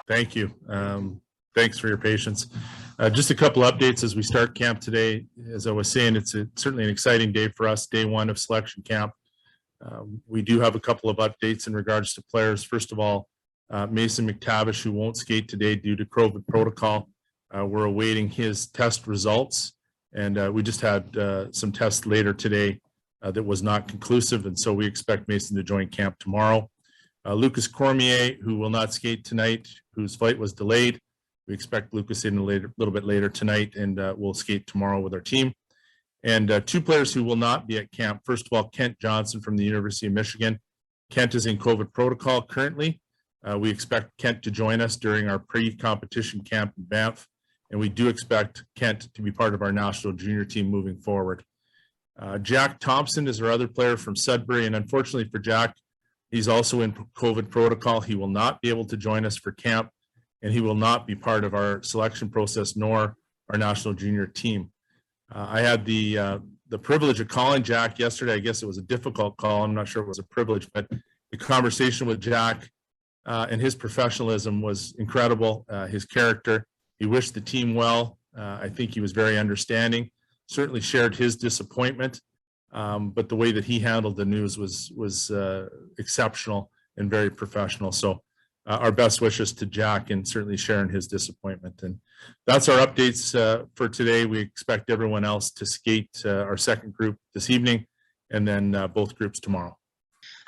Thank you. Thanks for your patience. Just a couple updates as we start camp today. As I was saying, it's certainly an exciting day for us, day one of selection camp. We do have a couple of updates in regards to players. First of all, Mason McTavish, who won't skate today due to COVID protocol. We're awaiting his test results, and we just had some tests later today that was not conclusive, and so we expect Mason to join camp tomorrow. Lucas Cormier, who will not skate tonight, whose flight was delayed. We expect Lucas in a little bit later tonight, and we'll skate tomorrow with our team. And two players who will not be at camp. First of all, Kent Johnson from the University of Michigan. Kent is in COVID protocol currently. We expect Kent to join us during our pre-competition camp in Banff, and we do expect Kent to be part of our national junior team moving forward. Jack Thompson is our other player from Sudbury, and unfortunately for Jack, he's also in COVID protocol. He will not be able to join us for camp, and he will not be part of our selection process nor our national junior team. I had the privilege of calling Jack yesterday. I guess it was a difficult call. I'm not sure it was a privilege, but the conversation with Jack and his professionalism was incredible. His character, he wished the team well. I think he was very understanding, certainly shared his disappointment, but the way that he handled the news was exceptional and very professional. So our best wishes to Jack, and certainly sharing his disappointment. And that's our updates for today. We expect everyone else to skate our second group this evening, and then both groups tomorrow.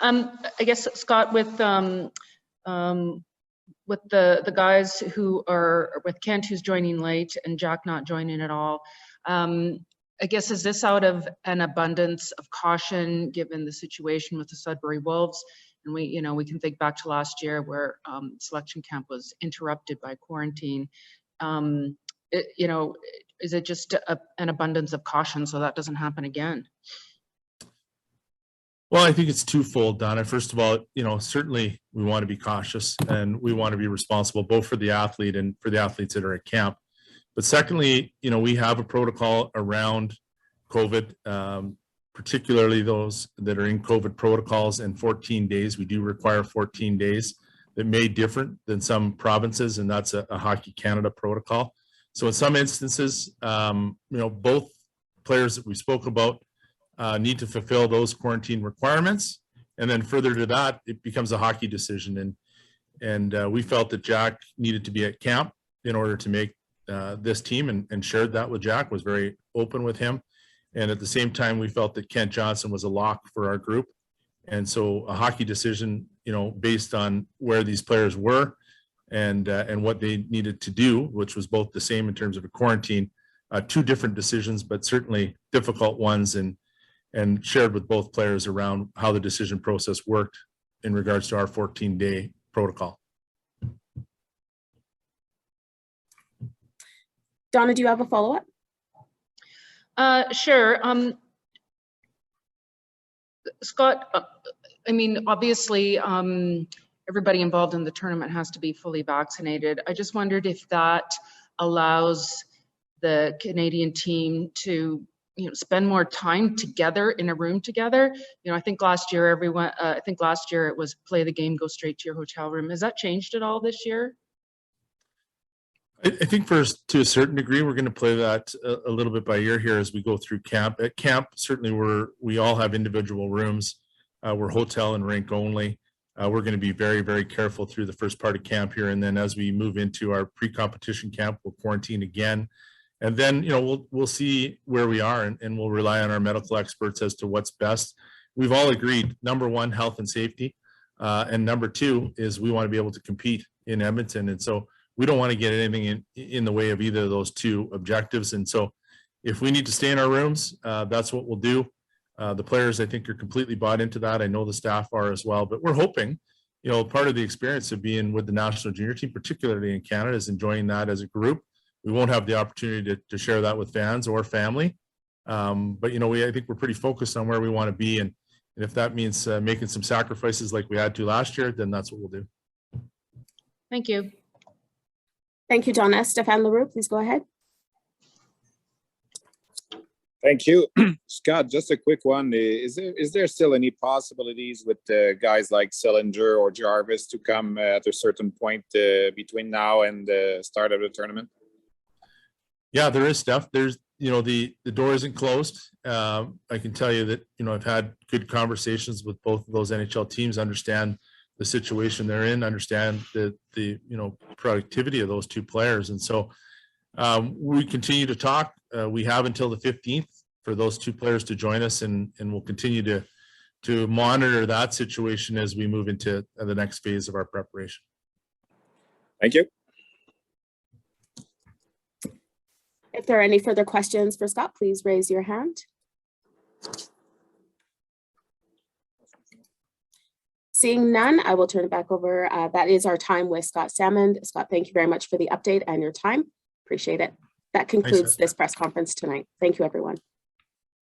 I guess, Scott, with the guys who are with Kent, who's joining late, and Jack not joining at all, I guess, is this out of an abundance of caution given the situation with the Sudbury Wolves? And we can think back to last year where selection camp was interrupted by quarantine. Is it just an abundance of caution so that doesn't happen again? Well, I think it's twofold, Donna. First of all, certainly we want to be cautious and we want to be responsible both for the athlete and for the athletes that are at camp. But secondly, we have a protocol around COVID, particularly those that are in COVID protocols, and 14 days. We do require 14 days. That may different than some provinces, and that's a Hockey Canada protocol. So in some instances, both players that we spoke about need to fulfill those quarantine requirements. And then further to that, it becomes a hockey decision. And we felt that Jack needed to be at camp in order to make this team, and shared that with Jack, was very open with him. And at the same time, we felt that Kent Johnson was a lock for our group. And so a hockey decision, based on where these players were and what they needed to do, which was both the same in terms of a quarantine, two different decisions, but certainly difficult ones, and shared with both players around how the decision process worked in regards to our 14-day protocol. Donna, do you have a follow-up? Sure. Scott, obviously, everybody involved in the tournament has to be fully vaccinated. I just wondered if that allows the Canadian team to, spend more time together in a room together. I think last year it was play the game, go straight to your hotel room. Has that changed at all this year? I think to a certain degree, we're going to play that a little bit by ear here as we go through camp. At camp, certainly we all have individual rooms. We're hotel and rink only. We're going to be very, very careful through the first part of camp here. And then as we move into our pre-competition camp, we'll quarantine again. And then, we'll see where we are, and we'll rely on our medical experts as to what's best. We've all agreed, number one, health and safety. And number two is we want to be able to compete in Edmonton. And so we don't want to get anything in the way of either of those two objectives. And so if we need to stay in our rooms, that's what we'll do. The players, I think, are completely bought into that. I know the staff are as well, but we're hoping, part of the experience of being with the national junior team, particularly in Canada, is enjoying that as a group. We won't have the opportunity to share that with fans or family. But, I think we're pretty focused on where we want to be. And if that means making some sacrifices like we had to last year, then that's what we'll do. Thank you. Thank you, Donna. Stéphane Leroux, please go ahead. Thank you. Scott, just a quick one. Is there still any possibilities with guys like Sillinger or Jarvis to come at a certain point between now and the start of the tournament? Yeah, there is stuff. There's, the door isn't closed. I can tell you that, I've had good conversations with both of those NHL teams, understand the situation they're in, understand the productivity of those two players. And so we continue to talk. We have until the 15th for those two players to join us, and we'll continue to monitor that situation as we move into the next phase of our preparation. Thank you. If there are any further questions for Scott, please raise your hand. Seeing none, I will turn it back over. That is our time with Scott Salmond. Scott, thank you very much for the update and your time. Appreciate it. That concludes this press conference tonight. Thank you, everyone.